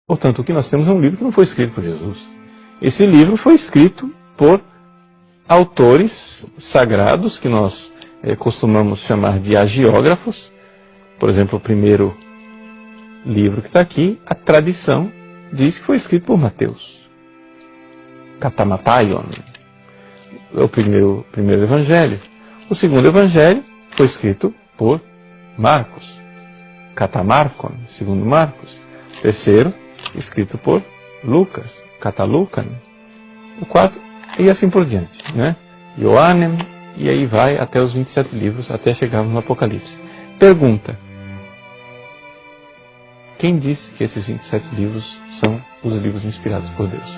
Portanto, o que nós temos é um livro que não foi escrito por Jesus. Esse livro foi escrito por autores sagrados, que nós costumamos chamar de hagiógrafos. Por exemplo, o primeiro livro que está aqui, a tradição diz que foi escrito por Mateus. Katamapaion é o primeiro evangelho. O segundo evangelho foi escrito por Marcos. Katamarkon, segundo Marcos. O terceiro, escrito por Lucas. Katalukan. O quarto, e assim por diante, né? Ioannem, e aí vai até os 27 livros, até chegarmos no Apocalipse. Pergunta: quem disse que esses 27 livros são os livros inspirados por Deus?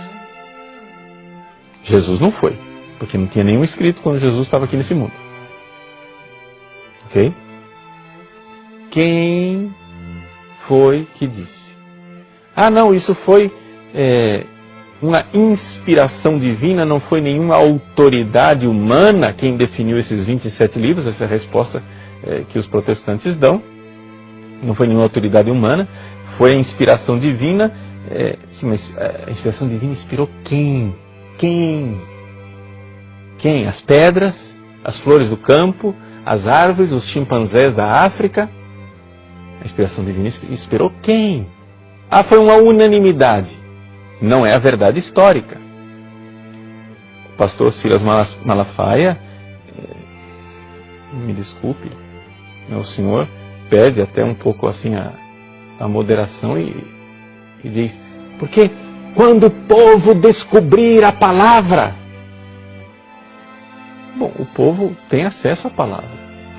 Jesus não foi, porque não tinha nenhum escrito quando Jesus estava aqui nesse mundo. Ok? Quem foi que disse? Ah, não, isso foi uma inspiração divina, não foi nenhuma autoridade humana quem definiu esses 27 livros. Essa é a resposta que os protestantes dão. Não foi nenhuma autoridade humana, foi a inspiração divina. Sim, mas a inspiração divina inspirou quem? Quem? As pedras, as flores do campo, as árvores, os chimpanzés da África? A inspiração divina inspirou quem? Ah, foi uma unanimidade. Não é a verdade histórica. O pastor Silas Malafaia, me desculpe, o senhor perde até um pouco assim a moderação e diz: porque quando o povo descobrir a palavra... Bom, o povo tem acesso à palavra.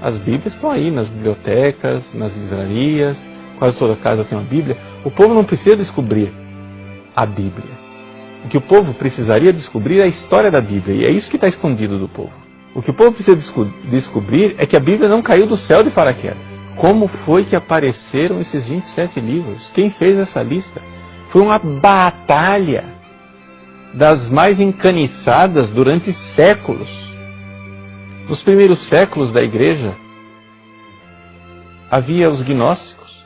As Bíblias estão aí nas bibliotecas, nas livrarias, quase toda casa tem uma Bíblia. O povo não precisa descobrir a Bíblia. O que o povo precisaria descobrir é a história da Bíblia, e é isso que está escondido do povo. O que o povo precisa descobrir é que a Bíblia não caiu do céu de paraquedas. Como foi que apareceram esses 27 livros? Quem fez essa lista? Foi uma batalha das mais encaniçadas durante séculos. Nos primeiros séculos da igreja, havia os gnósticos,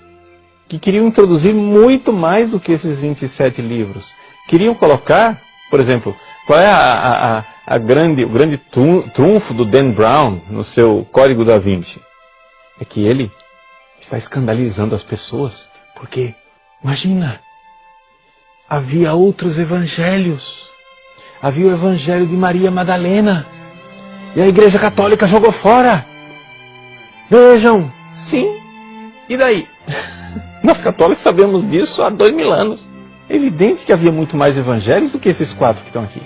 que queriam introduzir muito mais do que esses 27 livros. Queriam colocar, por exemplo, qual é o grande trunfo do Dan Brown no seu Código da Vinci? É que ele está escandalizando as pessoas. Por quê? Imagina, havia outros evangelhos. Havia o evangelho de Maria Madalena. E a Igreja Católica jogou fora. Vejam, sim. E daí? Nós católicos sabemos disso há 2000 anos. É evidente que havia muito mais evangelhos do que esses 4 que estão aqui.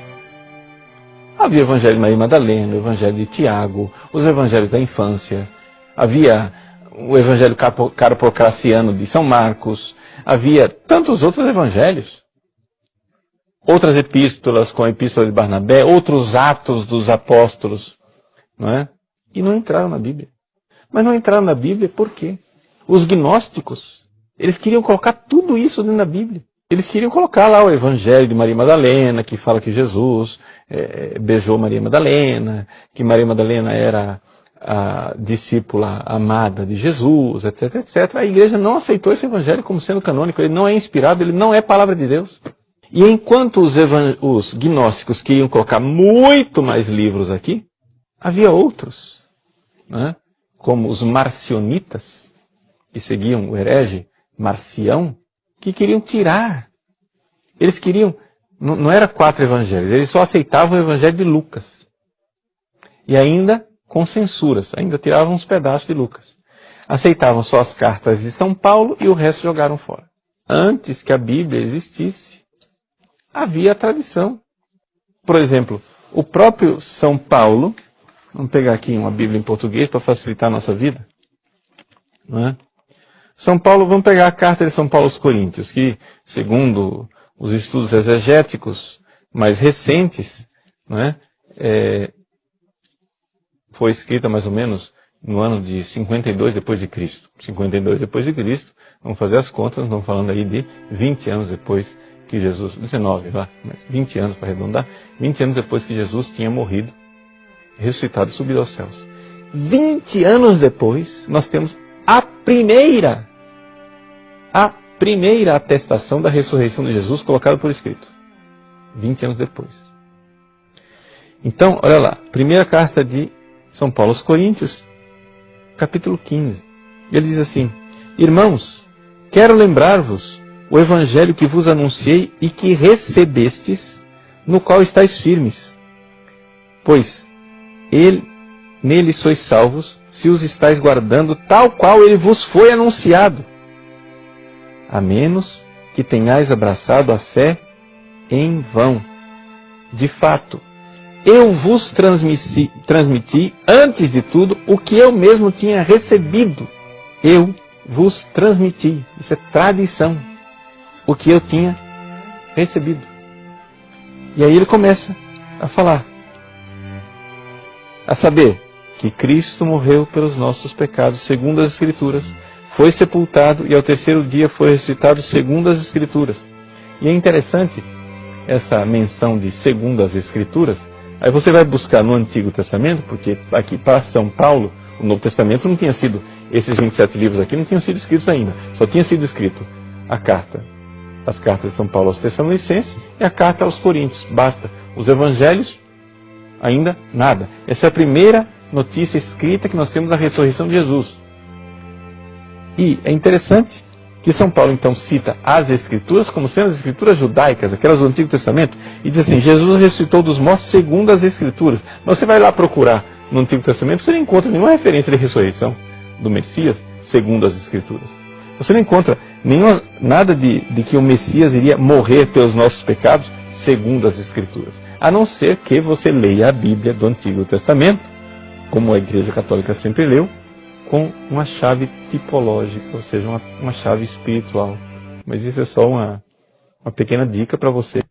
Havia o evangelho de Maria Madalena, o evangelho de Tiago, os evangelhos da infância. Havia o evangelho caroprocraciano de São Marcos. Havia tantos outros evangelhos. Outras epístolas, como a epístola de Barnabé, outros atos dos apóstolos, não é? E não entraram na Bíblia. Mas não entraram na Bíblia por quê? Os gnósticos, eles queriam colocar tudo isso dentro da Bíblia. Eles queriam colocar lá o evangelho de Maria Madalena, que fala que Jesus beijou Maria Madalena, que Maria Madalena era a discípula amada de Jesus, etc, etc. A igreja não aceitou esse evangelho como sendo canônico, ele não é inspirado, ele não é palavra de Deus. E enquanto os gnósticos queriam colocar muito mais livros aqui, havia outros, né? Como os marcionitas, que seguiam o herege Marcião, que queriam tirar. Eles queriam, não era 4 evangelhos, eles só aceitavam o evangelho de Lucas. E ainda com censuras, ainda tiravam uns pedaços de Lucas. Aceitavam só as cartas de São Paulo e o resto jogaram fora. Antes que a Bíblia existisse, havia a tradição. Por exemplo, o próprio São Paulo, vamos pegar aqui uma Bíblia em português para facilitar a nossa vida, não é? São Paulo, vamos pegar a carta de São Paulo aos Coríntios, que, segundo os estudos exegéticos mais recentes, não é? Foi escrita mais ou menos no ano de 52 depois de Cristo. 52 depois de Cristo, vamos fazer as contas, estamos falando aí de 20 anos depois que Jesus, 19, mas 20 anos para arredondar, 20 anos depois que Jesus tinha morrido, ressuscitado e subido aos céus. 20 anos depois, nós temos a primeira atestação da ressurreição de Jesus colocada por escrito, 20 anos depois. Então, olha lá, primeira carta de São Paulo aos Coríntios, capítulo 15. Ele diz assim: irmãos, quero lembrar-vos o evangelho que vos anunciei e que recebestes, no qual estáis firmes. Pois nele sois salvos, se os estáis guardando, tal qual ele vos foi anunciado. A menos que tenhais abraçado a fé em vão. De fato, eu vos transmiti, antes de tudo, o que eu mesmo tinha recebido. Eu vos transmiti. Isso é tradição. O que eu tinha recebido. E aí ele começa a falar. A saber, que Cristo morreu pelos nossos pecados, segundo as Escrituras, foi sepultado e ao terceiro dia foi ressuscitado, segundo as Escrituras. E é interessante essa menção de segundo as Escrituras. Aí você vai buscar no Antigo Testamento, porque aqui para São Paulo, o Novo Testamento não tinha sido, esses 27 livros aqui não tinham sido escritos ainda. Só tinha sido escrito a carta, as cartas de São Paulo aos Tessalonicenses e a carta aos Coríntios. Basta. Os Evangelhos, ainda nada. Essa é a primeira notícia escrita que nós temos da ressurreição de Jesus. E é interessante que São Paulo então cita as Escrituras como sendo as Escrituras judaicas, aquelas do Antigo Testamento, e diz assim: Jesus ressuscitou dos mortos segundo as Escrituras. Mas você vai lá procurar no Antigo Testamento, você não encontra nenhuma referência de ressurreição do Messias segundo as Escrituras. Você não encontra nada de que o Messias iria morrer pelos nossos pecados segundo as Escrituras. A não ser que você leia a Bíblia do Antigo Testamento, como a Igreja Católica sempre leu, com uma chave tipológica, ou seja, uma chave espiritual. Mas isso é só uma pequena dica para você